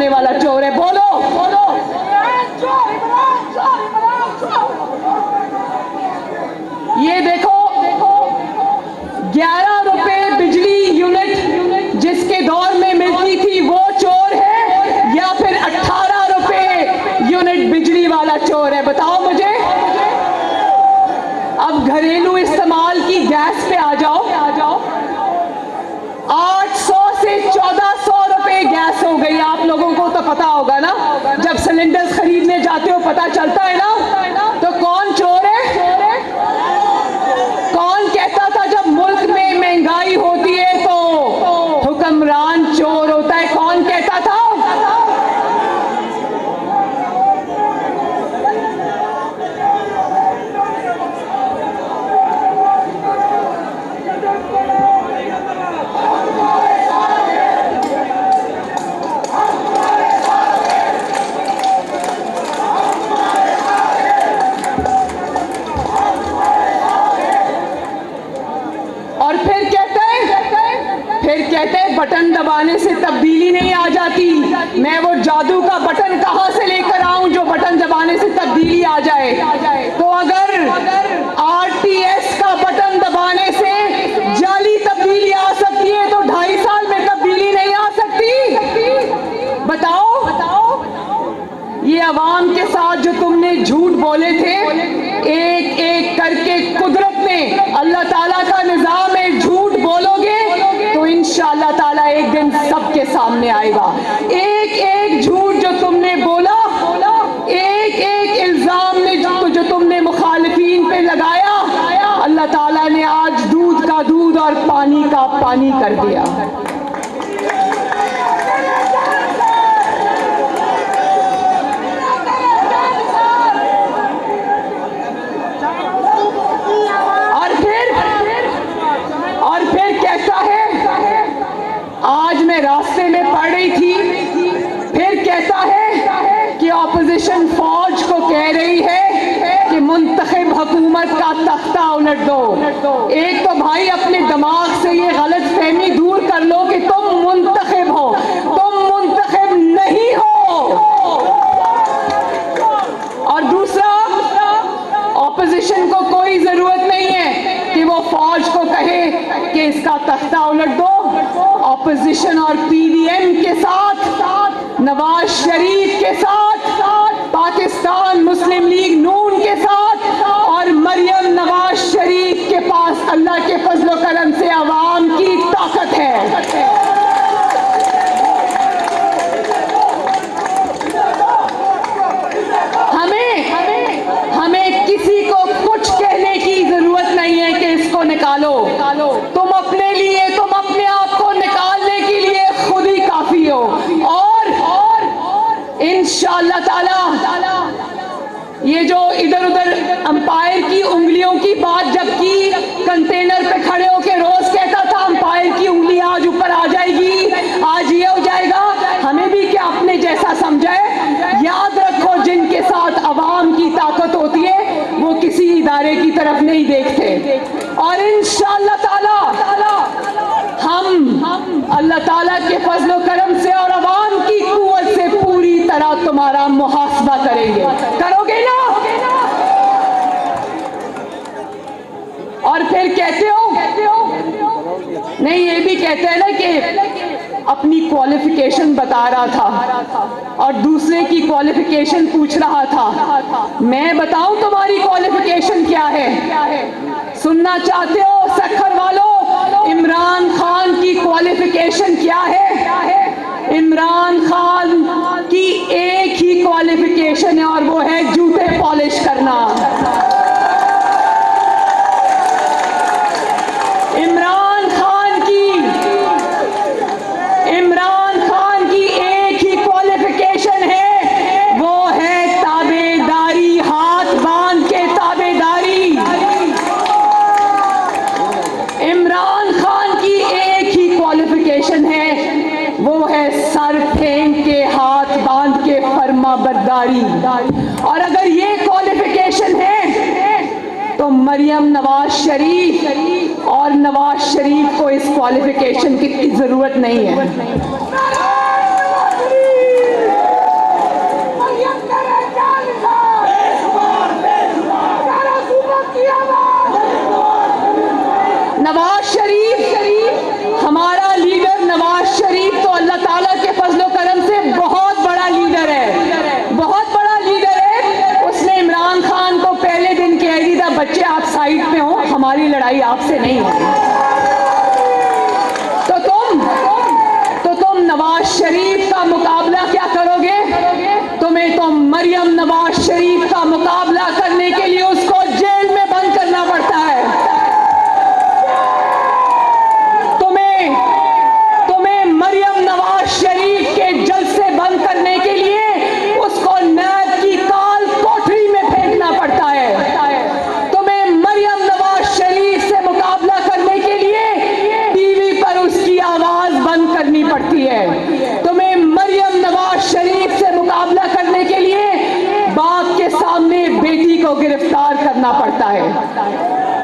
बनाने वाला चोर है? बोलो बोलो। ये देखो 11 रुपए बिजली यूनिट जिसके दौर में मिलती थी वो चोर है, या फिर 18 रुपए यूनिट बिजली वाला चोर है? बताओ मुझे। अब घरेलू इस्तेमाल की गैस पे आ जाओ। 800 से 1400 रुपए गैस हो गई। आप लोगों को तो पता होगा ना, जब सिलेंडर खरीदने जाते हो पता चलता है ना। तो कौन चोर है? कौन कहता था जब मुल्क में महंगाई होती है तो हुक्मरान चोर होता है? कौन कहता था? कहते हैं बटन दबाने से तब्दीली नहीं आ जाती। मैं वो जादू का बटन कहां से लेकर आऊं जो बटन दबाने से तब्दीली आ जाए? तो अगर आरटीएस का बटन दबाने से जाली तब्दीली आ सकती है तो 2.5 साल में तब्दीली नहीं आ सकती? बताओ। ये अवाम के साथ जो तुमने झूठ बोले थे, एक एक करके कुदरत ने, अल्लाह ताला का निजाम है, झूठ बोलोगे तो इंशाअल्लाह ताला एक दिन सबके सामने आएगा। एक एक झूठ जो तुमने बोला, एक एक इल्जाम में जो तुमने मुखालिफीन पे लगाया, अल्लाह ताला ने आज दूध का दूध और पानी का पानी कर दिया। और फिर कैसा है? आज मैं रास्ते में पढ़ रही थी, फिर कहता है कि ऑपोजिशन फौज को कह रही है कि मुंतखब हुकूमत का तख्ता उलट दो। एक तो भाई अपने दिमाग से ये गलत फहमी दूर कर लो कि तुम मुंतखब हो, तुम मुंतखब नहीं हो। और दूसरा, ऑपोजिशन को कोई जरूरत नहीं है कि वो फौज को कहे कि इसका तख्ता उलट दो। ऑपोजिशन और पीडीएम के साथ, नवाज शरीफ के साथ, पाकिस्तान मुस्लिम लीग नून के साथ और मरियम नवाज शरीफ के पास अल्लाह के फजलो करम से अवाम की ताकत है। हमें किसी को कुछ कहने की जरूरत नहीं है कि इसको निकालो। तुम अपने लिए, तुम अपने आप को निकालने के लिए खुद ही काफी हो। और इंशाअल्लाह ताला ये जो इधर उधर अंपायर की उंगलियों की बात जब की, कंटेनर पे खड़े होके रोज कहता था अंपायर की उंगली आज ऊपर आ जाएगी, आज ये हो जाएगा, हमें भी क्या अपने जैसा समझे? याद रखो, जिनके साथ अवाम की ताकत होती है वो किसी इदारे की तरफ नहीं देखते। और इंशाअल्लाह ताला हम अल्लाह ताला के फजलो करम से और अवाम की कुव्वत से पूरी तरह तुम्हारा मुहासबा करेंगे। करोगे ना? और फिर कहते हो नहीं, ये भी कहते हैं ना कि अपनी क्वालिफिकेशन बता रहा था और दूसरे की क्वालिफिकेशन पूछ रहा था। मैं बताऊं तुम्हारी क्वालिफिकेशन क्या है? सुनना चाहते हो सक्खर वालों? इमरान खान की क्वालिफिकेशन क्या है? इमरान खान की एक ही क्वालिफिकेशन है और वो है जूते पॉलिश करना। इमरान खान की एक ही क्वालिफिकेशन है, वो है ताबेदारी, हाथ बांध के ताबेदारी। इमरान खान की एक ही क्वालिफिकेशन है, वो है सर फेंक के, हाथ बांध के फर्माबरदारी। और अगर ये क्वालिफिकेशन है तो मरियम नवाज शरीफ और नवाज शरीफ को इस क्वालिफिकेशन की जरूरत नहीं है। लड़ाई आपसे नहीं होगी। तो तुम नवाज शरीफ का मुकाबला क्या करोगे? तुम्हें तो मरियम नवाज शरीफ का मुकाबला करने के लिए उसको जेल में बंद करना पड़ता है। तुम्हें मरियम नवाज शरीफ के जलसे बंद करने के लिए उसको नैब की काल कोठरी में फेंकना पड़ता है। तुम्हें मरियम नवाज शरीफ से मुकाबला करने के लिए टीवी पर उसकी आवाज बंद करनी पड़ती है। तुम्हें मरियम नवाज शरीफ से मुकाबला करने के लिए बाप के सामने बेटी को गिरफ्तार करना पड़ता है।